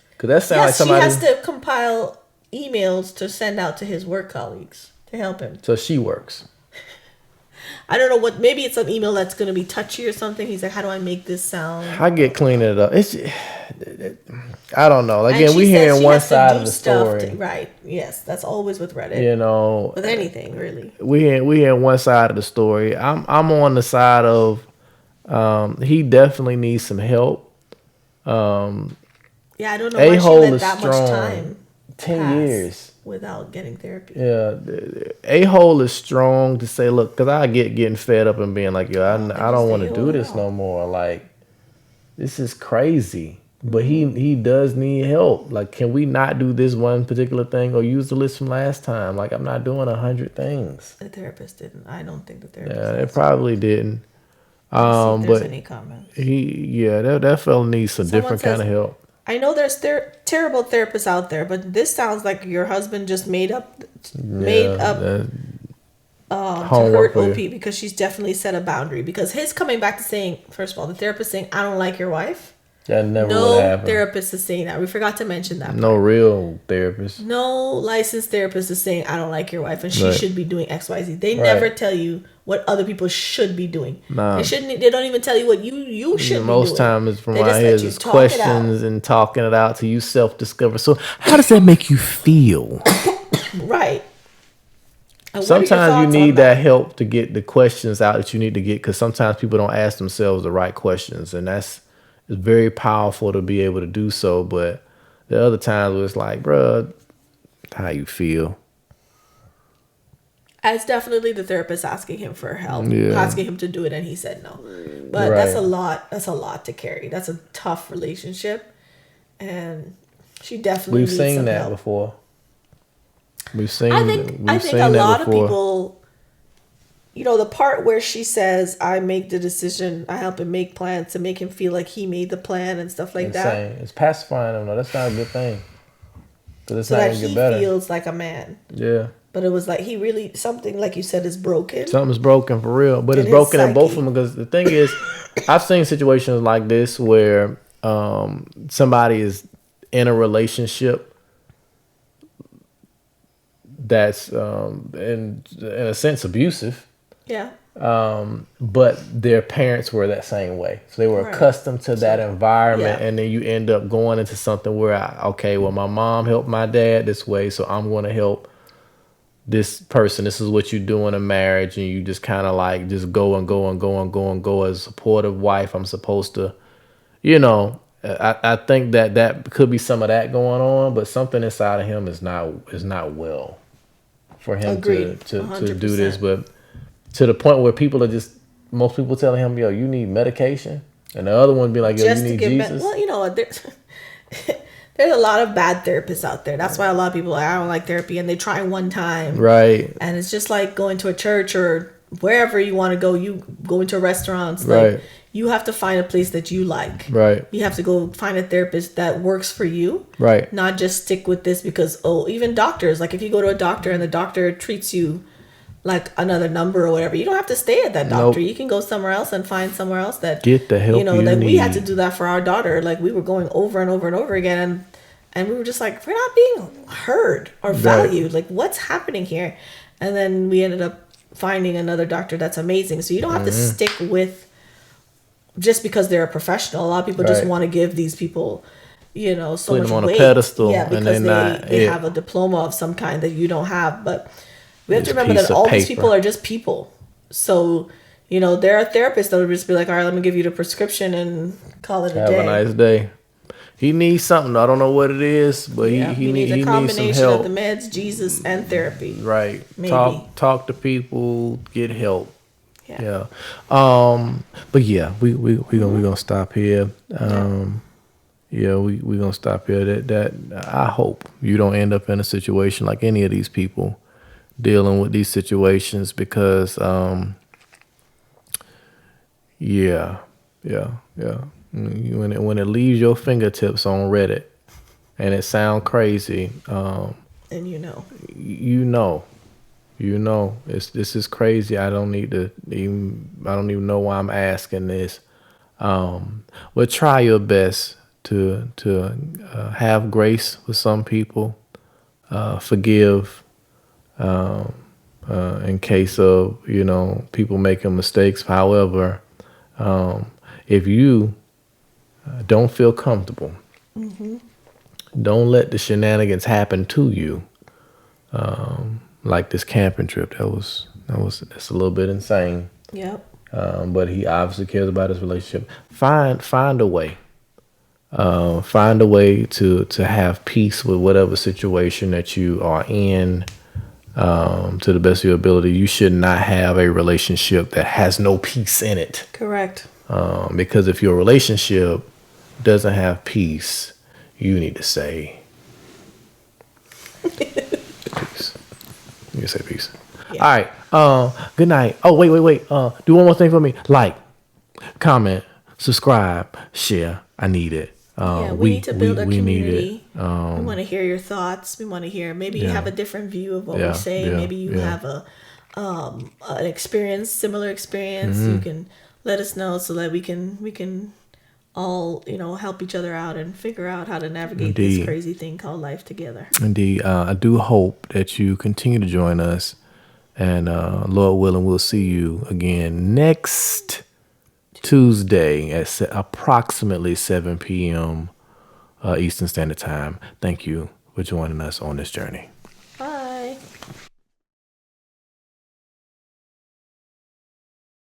Because that sounds like somebody... Yes, she has to compile emails to send out to his work colleagues to help him. So she works. I don't know what. Maybe it's an email that's going to be touchy or something. He's like, "How do I make this sound?" I get cleaning it up. I don't know. And Again, she we says hearing she one has to side do of the stuff story. right. Yes, that's always with Reddit. You know, With anything really. we hearing one side of the story. I'm on the side of he definitely needs some help. Yeah, I don't know why she A-hole let is that much strong. time 10 pass years. without getting therapy. Yeah, A-hole is strong to say, look, because I get getting fed up and being like, yo, I don't want to do this no more. Like, this is crazy. But he does need help. Like, can we not do this one particular thing or use the list from last time? Like, I'm not doing 100 things. The therapist didn't. I don't think the therapist. Yeah, it probably didn't. See if there's But any comments. that fella needs some Someone different says, kind of help. I know there's terrible therapists out there, but this sounds like your husband just made up to hurt for OP you. because she's definitely set a boundary. Because his coming back to saying, first of all, the therapist saying, "I don't like your wife." That never would No happen. therapist is saying that. We forgot to mention that. No real therapist. No licensed therapist is saying, "I don't like your wife and she Right. should be doing XYZ." They Right. never tell you what other people should be doing. Nah. They don't even tell you what you should be doing. Most times from They what just I let hear you is talk it out. questions and talking it out to you self-discover. So how does that make you feel? Right. And what are your Sometimes you thoughts on need that help to get the questions out that you need to get, because sometimes people don't ask themselves the right questions, and it's very powerful to be able to do so. But the other times where it's like, bruh, how you feel? It's definitely the therapist asking him for help, Yeah. asking him to do it, and he said no. But Right. that's a lot. That's a lot to carry. That's a tough relationship, and she definitely We've needs seen some that help. before. We've seen. I think we've seen a that lot before. of people, the part where she says, "I make the decision, I help him make plans to make him feel like he made the plan and stuff like that," Insane. It's pacifying them. No, that's not a good thing. Because it's so not that gonna he get better. feels like a man. Yeah. But it was like he really something like you said is broken. Something's broken for real, but In it's his broken in both of psyche. them. Because the thing is, I've seen situations like this where somebody is in a relationship that's in a sense abusive, Yeah. but their parents were that same way, so they were Right. accustomed to that environment, yeah. and then you end up going into something where my mom helped my dad this way, so I'm going to help this person. This is what you do in a marriage, and you just kind of like just go and go and go and go and go. As a supportive wife, I'm supposed to, I think that could be some of that going on, but something inside of him is not well for him Agreed. to 100%. do this. But to the point where most people telling him, yo, you need medication, and the other one be like, yo, Just you to need get Jesus. well, there's a lot of bad therapists out there. That's why a lot of people are like, "I don't like therapy," and they try one time, Right. and it's just like going to a church or wherever you want to go. You go into restaurants, Right. like you have to find a place that you like. Right. You have to go find a therapist that works for you. Right. Not just stick with this because even doctors, like if you go to a doctor and the doctor treats you like another number or whatever, you don't have to stay at that doctor. Nope. You can go somewhere else and find somewhere else that Get the help you like we had to need. do that for our daughter. Like we were going over and over and over again, and we were just like, we're not being heard or valued. Like what's happening here? And then we ended up finding another doctor that's amazing. So you don't have to stick with just because they're a professional. A lot of people just Right. want to give these people so Put much them on a weight. pedestal, Yeah, and because they're not they it. have a diploma of some kind that you don't have. But we have to Just remember piece that of all these paper. people are just people. So there are therapists that will just be like, "All right, let me give you the prescription and call it a Have day." a nice day. He needs something. I don't know what it is, but Yeah, he needs needs a some combination help. of the meds, Jesus, and therapy. Right. Maybe. Talk to people, get help. Yeah. Yeah. But yeah, we gonna stop here. Yeah, we gonna stop here. That I hope you don't end up in a situation like any of these people dealing with these situations, because yeah. When it leaves your fingertips on Reddit and it sound crazy, And this is crazy. I don't even know why I'm asking this. But try your best to have grace with some people. forgive in case of, people making mistakes. However, if you don't feel comfortable, don't let the shenanigans happen to you. Like this camping trip, that's a little bit insane. Yep. But he obviously cares about his relationship. Find a way. Find a way to have peace with whatever situation that you are in. To the best of your ability, you should not have a relationship that has no peace in it. Correct. Because if your relationship doesn't have peace, you need to say peace. You can say peace. Yeah. All right. Good night. Oh, wait. Do one more thing for me. Like, comment, subscribe, share. I need it. We need to build a community. We we want to hear your thoughts. We want to hear, maybe you have a different view of what we say. Yeah, Maybe you have an experience, similar experience. You can let us know so that we can all, help each other out and figure out how to navigate this crazy thing called life together. Indeed. I do hope that you continue to join us, and Lord willing, we'll see you again next Tuesday at approximately 7 p.m. Eastern Standard Time. Thank you for joining us on this journey.